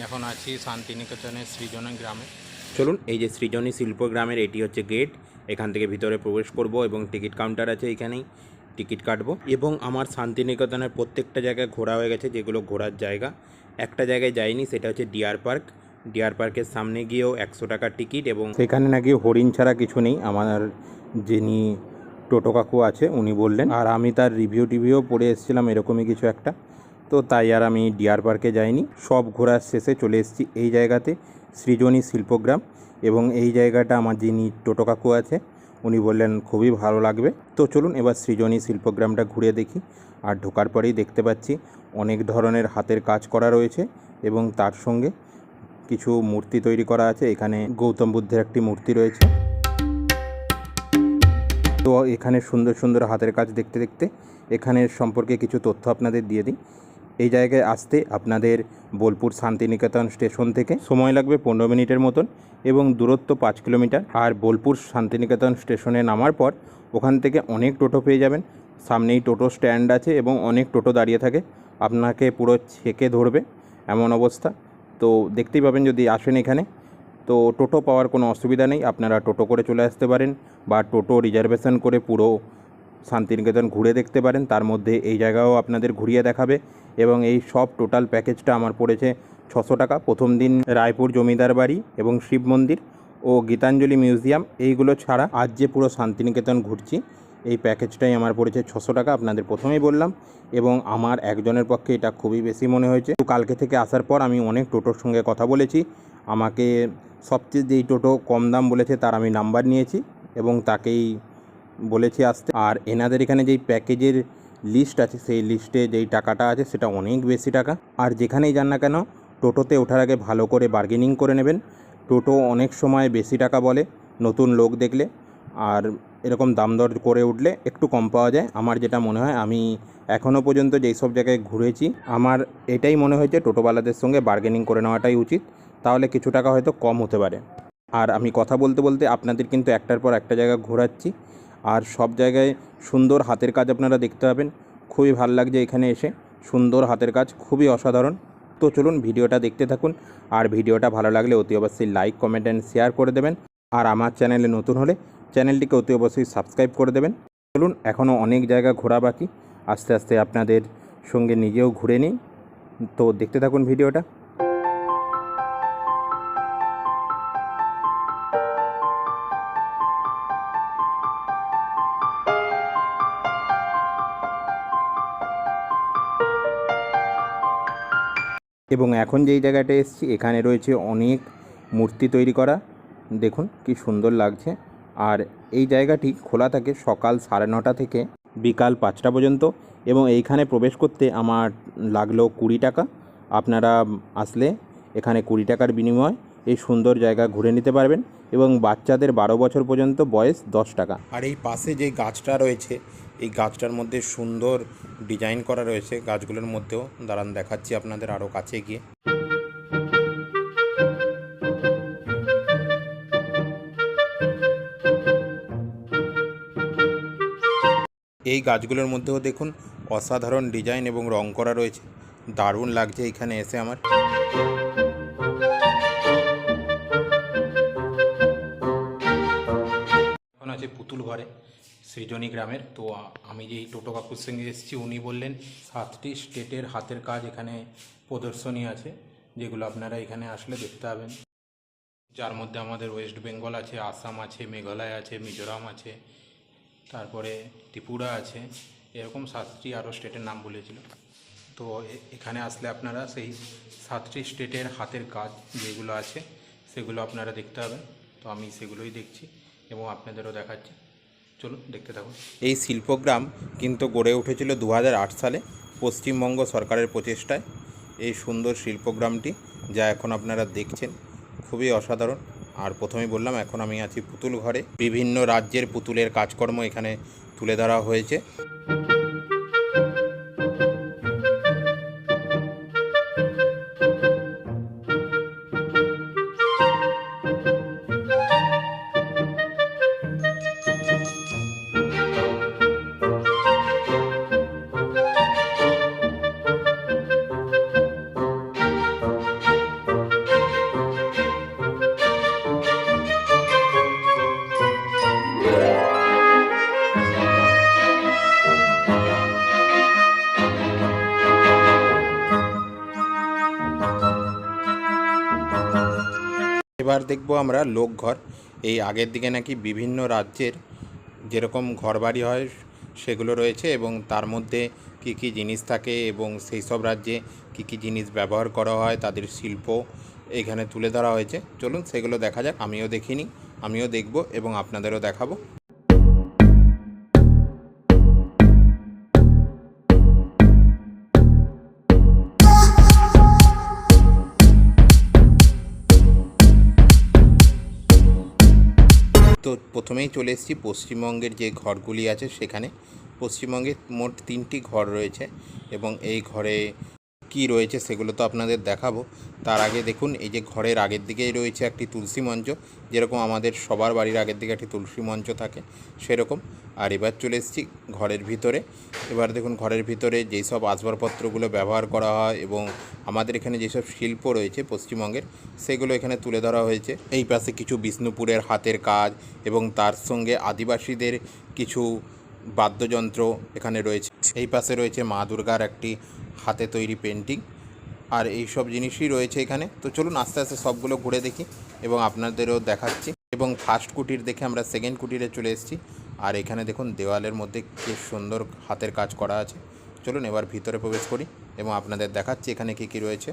এখন আছি শান্তিনিকেতনের সৃজনী গ্রামে। চলুন, এই যে সৃজনী শিল্প গ্রামের এটি হচ্ছে গেট। এখান থেকে ভিতরে প্রবেশ করব এবং টিকিট কাউন্টার আছে, এখানেই টিকিট কাটবো। এবং আমার শান্তিনিকেতনের প্রত্যেকটা জায়গায় ঘোরা হয়ে গেছে, যেগুলো ঘোরার জায়গা। একটা জায়গায় যাইনি, সেটা হচ্ছে ডিয়ার পার্ক। ডিয়ার পার্কের সামনে গিয়েও 100 টাকার টিকিট, এবং সেখানে নাকি হরিণ ছাড়া কিছু নেই, আমার যিনি টোটো কাকু আছে উনি বললেন। আর আমি তার রিভিউ পড়ে এসেছিলাম এরকমই কিছু একটা, তো তাই আর আমি ডিয়ার পার্কে যাইনি। সব ঘোরার শেষে চলে এসেছি এই জায়গাতে, সৃজনী শিল্পগ্রাম। এবং এই জায়গাটা আমার যিনি টোটো কাকু আছে উনি বললেন খুবই ভালো লাগবে। তো চলুন এবার সৃজনী শিল্পগ্রামটা ঘুরে দেখি। আর ঢোকার পরেই দেখতে পাচ্ছি অনেক ধরনের হাতের কাজ করা রয়েছে, এবং তার সঙ্গে কিছু মূর্তি তৈরি করা আছে। এখানে গৌতম বুদ্ধের একটি মূর্তি রয়েছে। তো এখানে সুন্দর সুন্দর হাতের কাজ দেখতে দেখতে এখানের সম্পর্কে কিছু তথ্য আপনাদের দিয়ে দিই। এই জায়গায় আসতে আপনাদের বোলপুর শান্তিনিকেতন স্টেশন থেকে সময় লাগবে 15 মিনিটের মতন, এবং দূরত্ব 5 কিলোমিটার। আর বোলপুর শান্তিনিকেতন স্টেশনে নামার পর ওখান থেকে অনেক টোটো পেয়ে যাবেন। সামনেই টোটো স্ট্যান্ড আছে এবং অনেক টোটো দাঁড়িয়ে থাকে, আপনাকে পুরো ছেঁকে ধরবে এমন অবস্থা। তো দেখতেই পাবেন যদি আসেন এখানে। তো টোটো পাওয়ার কোনো অসুবিধা নেই, আপনারা টোটো করে চলে আসতে পারেন, বা টোটো রিজার্ভেশন করে পুরো শান্তিনিকেতন ঘুরে দেখতে পারেন। তার মধ্যে এই জায়গাও আপনাদের ঘুরিয়ে দেখাবে। এবং এই সব টোটাল প্যাকেজটা আমার পড়েছে 600 টাকা। প্রথম দিন রায়পুর জমিদার বাড়ি এবং শিব মন্দির ও গীতাঞ্জলি মিউজিয়াম, এইগুলো ছাড়া আজ যে পুরো শান্তিনিকেতন ঘুরছি এই প্যাকেজটাই আমার পড়েছে 600 টাকা, আপনাদের প্রথমেই বললাম। এবং আমার একজনের পক্ষে এটা খুবই বেশি মনে হয়েছে। তো কালকে থেকে আসার পর আমি অনেক টোটোর সঙ্গে কথা বলেছি, আমাকে সবচেয়ে যেই টোটো কম দাম বলেছে তার আমি নাম্বার নিয়েছি এবং তাকেই বলেছি আসতে। আর এনাদের এখানে যেই প্যাকেজের লিস্ট আছে সেই লিস্টে যেই টাকাটা আছে সেটা অনেক বেশি টাকা। আর যেখানেই যান না কেন টোটোতে ওঠার আগে ভালো করে বার্গেনিং করে নেবেন। টোটো অনেক সময় বেশি টাকা বলে নতুন লোক দেখলে, আর এরকম দাম দর করে উঠলে একটু কম পাওয়া যায়। আমার যেটা মনে হয়, আমি এখনও পর্যন্ত যেই সব জায়গায় ঘুরেছি আমার এটাই মনে হয়েছে টোটোওয়ালাদের সঙ্গে বার্গেনিং করে নেওয়াটাই উচিত, তাহলে কিছু টাকা হয়তো কম হতে পারে। আর আমি কথা বলতে বলতে আপনাদের কিন্তু একটার পর একটা জায়গা ঘোরাচ্ছি, আর সব জায়গায় সুন্দর হাতের কাজ আপনারা দেখতে পাবেন। খুবই ভালো লাগছে এখানে এসে, সুন্দর হাতের কাজ, খুবই অসাধারণ। তো চলুন ভিডিওটা দেখতে থাকুন, আর ভিডিওটা ভালো লাগলে অতি অবশ্যই লাইক, কমেন্ট অ্যান্ড শেয়ার করে দেবেন। আর আমার চ্যানেলে নতুন হলে চ্যানেলটিকে অতি অবশ্যই সাবস্ক্রাইব করে দেবেন। চলুন, এখনও অনেক জায়গা ঘোরা বাকি, আস্তে আস্তে আপনাদের সঙ্গে নিজেও ঘুরে নিই। তো দেখতে থাকুন ভিডিওটা। এবং এখন যেই জায়গাটায় এসেছি এখানে রয়েছে অনেক মূর্তি তৈরি করা, দেখুন কি সুন্দর লাগছে। আর এই জায়গাটি খোলা থাকে সকাল 9:30 থেকে বিকাল 5টা পর্যন্ত, এবং এইখানে প্রবেশ করতে আমার লাগলো 20 টাকা। আপনারা আসলে এখানে 20 টাকার বিনিময়ে এই সুন্দর জায়গা ঘুরে নিতে পারবেন, এবং বাচ্চাদের 12 বছর পর্যন্ত বয়স 10 টাকা। আর এই পাশে যে গাছটা রয়েছে এই গাছটার মধ্যে সুন্দর ডিজাইন করা রয়েছে, গাছগুলোর মধ্যেও দাঁড়ান দেখাচ্ছি আপনাদের আরও কাছে গিয়ে। এই গাছগুলোর মধ্যেও দেখুন অসাধারণ ডিজাইন এবং রং করা রয়েছে, দারুণ লাগছে এখানে এসে আমার। এখন আছে পুতুল ঘরে সৃজনী গ্রামের। তো আমি যেই টোটো কাকুর সঙ্গে এসেছি উনি বললেন 7টি স্টেটের হাতের কাজ এখানে প্রদর্শনী আছে, যেগুলো আপনারা এখানে আসলে দেখতে পাবেন। যার মধ্যে আমাদের ওয়েস্ট বেঙ্গল আছে, আসাম আছে, মেঘালয় আছে, মিজোরাম আছে, তারপরে ত্রিপুরা আছে, এরকম 7টি আরও স্টেটের নাম বলেছিল। তো এখানে আসলে আপনারা সেই 7টি স্টেটের হাতের কাজ যেগুলো আছে সেগুলো আপনারা দেখতে পাবেন। তো আমি সেগুলোই দেখছি এবং আপনাদেরও দেখাচ্ছি, চলুন দেখতে থাকুন। এই শিল্পগ্রাম কিন্তু গড়ে উঠেছিল 2008 সালে পশ্চিমবঙ্গ সরকারের প্রচেষ্টায়। এই সুন্দর শিল্পগ্রামটি যা এখন আপনারা দেখছেন খুবই অসাধারণ। আর প্রথমেই বললাম এখন আমি আছি পুতুল ঘরে, বিভিন্ন রাজ্যের পুতুলের কাজকর্ম এখানে তুলে ধরা হয়েছে। এবার দেখব আমরা লোকঘর। এই আগের দিকে নাকি বিভিন্ন রাজ্যের যেরকম ঘরবাড়ি হয় সেগুলো রয়েছে এবং তার মধ্যে কী কী জিনিস থাকে এবং সেই সব রাজ্যে কী কী জিনিস ব্যবহার করা হয়, তাদের শিল্প এখানে তুলে ধরা হয়েছে। চলুন সেগুলো দেখা যাক। আমিও দেখিনি, আমিও দেখব এবং আপনাদেরও দেখাবো। তো প্রথমেই চলে এসেছি পশ্চিমবঙ্গের যে ঘরগুলি আছে সেখানে। পশ্চিমবঙ্গে মোট 3টি ঘর রয়েছে এবং এই ঘরে কি রয়েছে সেগুলো তো আপনাদের দেখাবো। তার আগে দেখুন, এই যে ঘরের আগের দিকেই রয়েছে একটি তুলসী মঞ্চ, যেরকম আমাদের সবার বাড়ির আগের দিকে একটি তুলসী মঞ্চ থাকে সেরকম। আর এবার চলে এসেছি ঘরের ভিতরে। এবার দেখুন ঘরের ভিতরে যেই সব আসবাবপত্রগুলো ব্যবহার করা হয় এবং আমাদের এখানে যেসব শিল্প রয়েছে পশ্চিমবঙ্গের, সেগুলো এখানে তুলে ধরা হয়েছে। এই পাশে কিছু বিষ্ণুপুরের হাতের কাজ এবং তার সঙ্গে আদিবাসীদের কিছু বাদ্যযন্ত্র এখানে রয়েছে। এই পাশে রয়েছে মা দুর্গার একটি হাতে তৈরি পেন্টিং, আর এই সব জিনিসই রয়েছে এখানে। তো চলুন আস্তে আস্তে সবগুলো ঘুরে দেখি এবং আপনাদেরও দেখাচ্ছি। এবং ফার্স্ট কুটির দেখে আমরা সেকেন্ড কুটিরে চলে এসেছি। আর এখানে দেখুন দেওয়ালের মধ্যে কি সুন্দর হাতের কাজ করা আছে। চলুন এবার ভিতরে প্রবেশ করি এবং আপনাদের দেখাচ্ছি এখানে কি কি রয়েছে।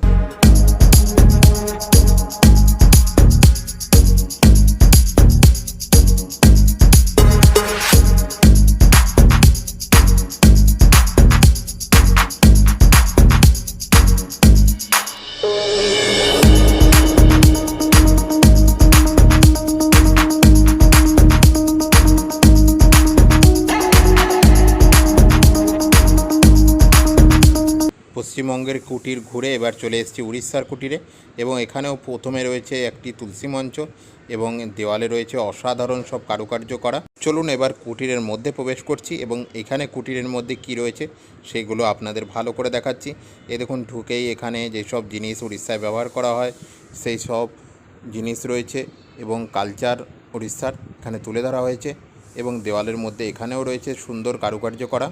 পশ্চিমবঙ্গের কুটির ঘুরে এবার চলে এসেছি উড়িষ্যার কুটিরে এবং এখানেও প্রথমে রয়েছে একটি তুলসী মঞ্চ এবং দেওয়ালে রয়েছে অসাধারণ সব কারুকার্য করা। চলুন এবার কুটিরের মধ্যে প্রবেশ করছি এবং এখানে কুটিরের মধ্যে কি রয়েছে সেগুলো আপনাদের ভালো করে দেখাচ্ছি। দেখুন ঢুকেই এখানে যেসব জিনিস উড়িষ্যায় ব্যবহার করা হয় সেই সব জিনিস রয়েছে এবং কালচার উড়িষ্যার এখানে তুলে ধরা হয়েছে এবং দেওয়ালের মধ্যে এখানেও রয়েছে সুন্দর কারুকার্য করা।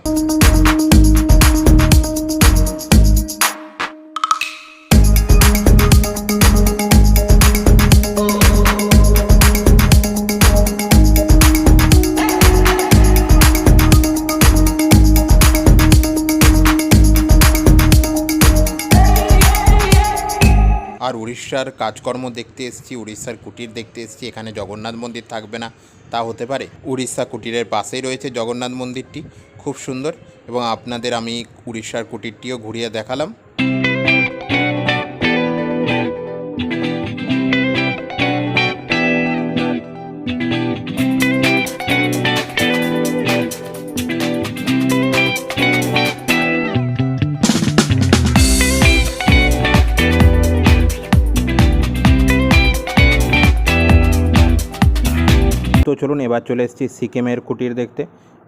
আর উড়িষ্যার কাজকর্ম দেখতে এসেছি, উড়িষ্যার কুটির দেখতে এসেছি। এখানে জগন্নাথ মন্দির থাকবে না তা হতে পারে। উড়িষ্যা কুটিরের পাশেই রয়েছে জগন্নাথ মন্দিরটি, খুব সুন্দর। এবং আপনাদের আমি উড়িষ্যার কুটিরটিও ঘুরিয়ে দেখালাম। তো চলুন এবার চলে এসেছি সিকিমের কুটির দেখতে।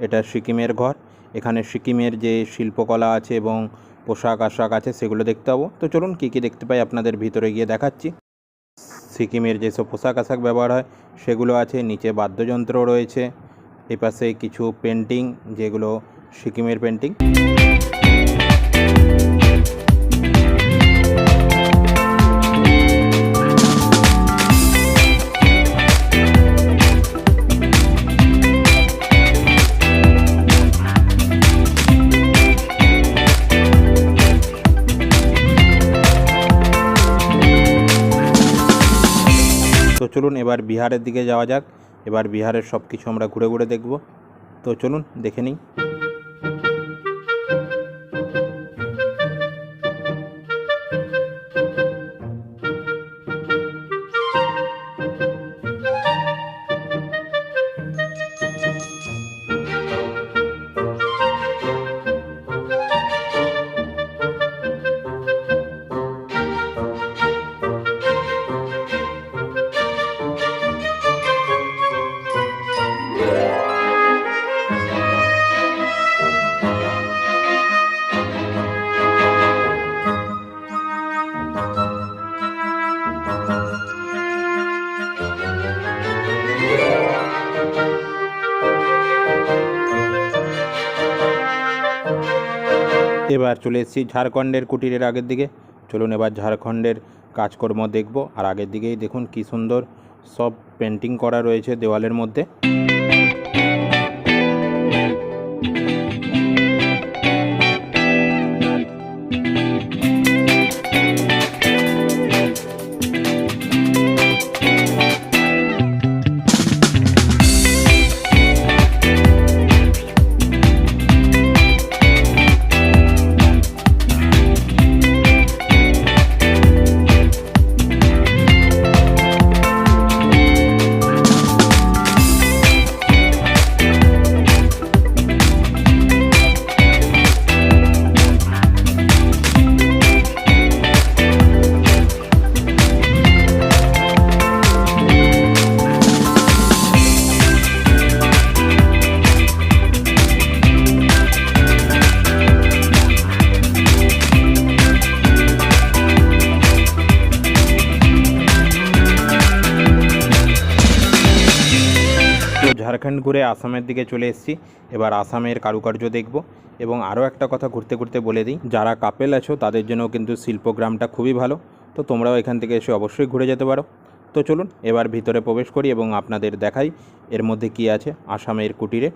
এটা সিকিমের ঘর। এখানে সিকিমের যে শিল্পকলা আছে এবং পোশাক আশাক আছে সেগুলো দেখতে পাবো। তো চলুন কী কী দেখতে পাই আপনাদের ভিতরে গিয়ে দেখাচ্ছি। সিকিমের যেসব পোশাক আশাক ব্যবহার হয় সেগুলো আছে, নিচে বাদ্যযন্ত্র রয়েছে, এপাশে কিছু পেন্টিং যেগুলো সিকিমের পেন্টিং। তো চলুন এবার বিহারের দিকে যাওয়া যাক। এবার বিহারের সব কিছু আমরা ঘুরে ঘুরে দেখব। তো চলুন দেখে নিই। এবার চলে এসেছি ঝাড়খণ্ডের কুটিরের আগের দিকে। চলুন এবার ঝাড়খণ্ডের কাজকর্ম দেখব। আর আগের দিকেই দেখুন কি সুন্দর সব পেন্টিং করা রয়েছে দেওয়ালের মধ্যে। ঝাড়খণ্ড ঘুরে আসামের দিকে চলে এসেছি। এবার আসামের কারুকার্য দেখব। এবং আরও একটা কথা ঘুরতে ঘুরতে বলে দিই, যারা কাপেল আছো তাদের জন্য কিন্তু শিল্পগ্রামটা খুবই ভালো। তো তোমরাও এখান থেকে এসে অবশ্যই ঘুরে যেতে পারো। তো চলুন এবার ভিতরে প্রবেশ করি এবং আপনাদের দেখাই এর মধ্যে কি আছে আসামের কুটিরে।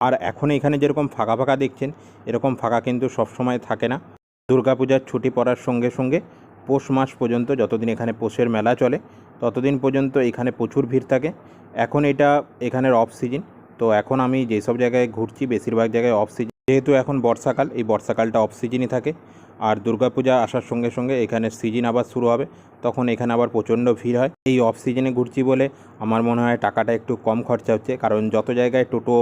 আর এখন এখানে যেরকম ফাঁকা ফাঁকা দেখছেন, এরকম ফাঁকা কিন্তু সবসময় থাকে না। দুর্গাপূজার ছুটি পড়ার সঙ্গে সঙ্গে পৌষ মাস পর্যন্ত, যতদিন এখানে পৌষের মেলা চলে ততদিন পর্যন্ত এখানে প্রচুর ভিড় থাকে। এখন এটা এখানের অফ সিজন। তো এখন আমি যেসব জায়গায় ঘুরছি বেশিরভাগ জায়গায় অফ সিজন, যেহেতু এখন বর্ষাকাল, এই বর্ষাকালটা অফ সিজনই থাকে। আর দুর্গাপূজা আসার সঙ্গে সঙ্গে এখানে সিজন আবার শুরু হবে, তখন এখানে আবার প্রচণ্ড ভিড় হয়। এই অফ সিজনে ঘুরছি বলে আমার মনে হয় টাকাটা একটু কম খরচা হচ্ছে, কারণ যত জায়গায় টোটো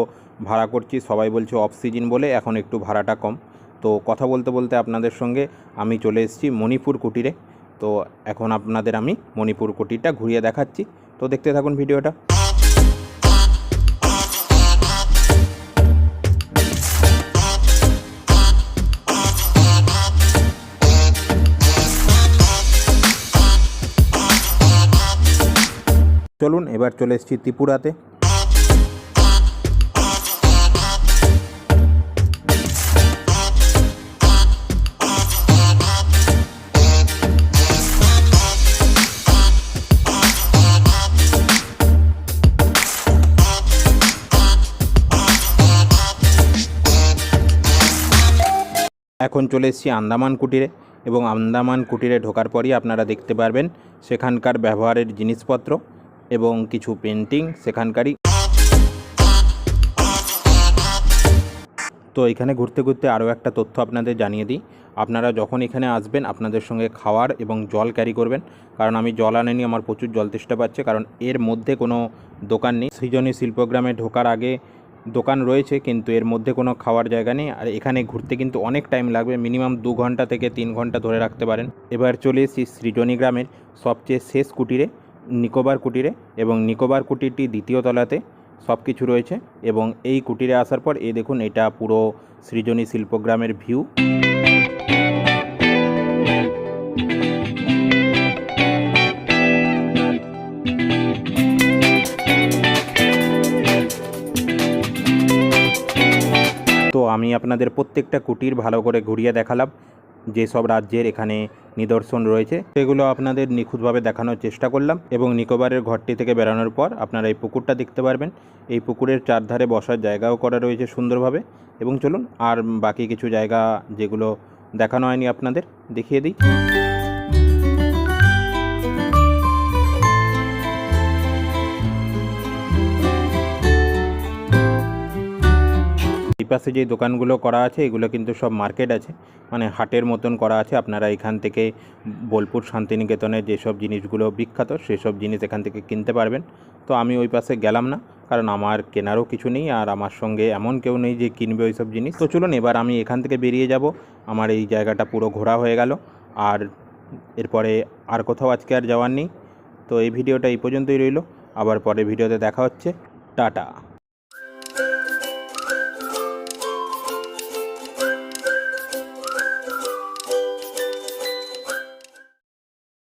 ভাড়া করছি সবাই বলছে অফ সিজন বলে এখন একটু ভাড়াটা কম। তো কথা বলতে বলতে আপনাদের সঙ্গে আমি চলে এসেছি মণিপুর কুটিরে। তো এখন আপনাদের আমি মণিপুর কুটিরটা ঘুরিয়ে দেখাচ্ছি। তো দেখতে থাকুন ভিডিওটা। চলুন এবার চলে এসেছি ত্রিপুরাতে। এখন চলে এসেছি আন্দামান কুটিরে এবং আন্দামান কুটিরে ঢোকার পরই আপনারা দেখতে পারবেন সেখানকার ব্যবহারের জিনিসপত্র এবং কিছু পেন্টিং সেখানকারই। তো এখানে ঘুরতে ঘুরতে আরও একটা তথ্য আপনাদের জানিয়ে দিই, আপনারা যখন এখানে আসবেন আপনাদের সঙ্গে খাওয়ার এবং জল ক্যারি করবেন, কারণ আমি জল আনিনি, আমার প্রচুর জল তেষ্টা পাচ্ছে, কারণ এর মধ্যে কোনো দোকান নেই। সৃজনী শিল্পগ্রামে ঢোকার আগে দোকান রয়েছে কিন্তু এর মধ্যে কোনো খাওয়ার জায়গা নেই। আর এখানে ঘুরতে কিন্তু অনেক টাইম লাগবে, মিনিমাম 2 ঘন্টা থেকে 3 ঘন্টা ধরে রাখতে পারেন। এবার চলে এসেছি সৃজনী গ্রামের সবচেয়ে শেষ কুটিরে, নিকোবর কুটিরে, এবং নিকোবর কুটিরটি দ্বিতীয় তলাতে সব কিছু রয়েছে। এবং এই কুটিরে আসার পর এই দেখুন, এটা পুরো সৃজনী শিল্পগ্রামের ভিউ। তো আমি আপনাদের প্রত্যেকটা কুটির ভালো করে ঘুরিয়ে দেখালাম, যেসব রাজ্যের এখানে নিদর্শন রয়েছে সেগুলো আপনাদের নিখুঁতভাবে দেখানোর চেষ্টা করলাম। এবং নিকোবরের ঘরটি থেকে বেরোনোর পর আপনারা এই পুকুরটা দেখতে পারবেন। এই পুকুরের চারধারে বসার জায়গাও করা রয়েছে সুন্দরভাবে। এবং চলুন আর বাকি কিছু জায়গা যেগুলো দেখানো হয়নি আপনাদের দেখিয়ে দিই। এই পাশে যে দোকানগুলো করা আছে এগুলো কিন্তু সব মার্কেট আছে, মানে হাটের মতন করা আছে। আপনারা এখান থেকে বোলপুর শান্তিনিকেতনের যেসব জিনিসগুলো বিখ্যাত সেসব জিনিস এখান থেকে কিনতে পারবেন। তো আমি ওই পাশে গেলাম না, কারণ আমার কেনারও কিছু নেই, আর আমার সঙ্গে এমন কেউ নেই যে কিনবে ওই সব জিনিস। তো চলুন এবার আমি এখান থেকে বেরিয়ে যাব। আমার এই জায়গাটা পুরো ঘোরা হয়ে গেল, আর এরপরে আর কোথাও আজকে আর যাওয়ার নেই। তো এই ভিডিওটা এই পর্যন্তই রইল, আবার পরে ভিডিওতে দেখা হচ্ছে। টাটা।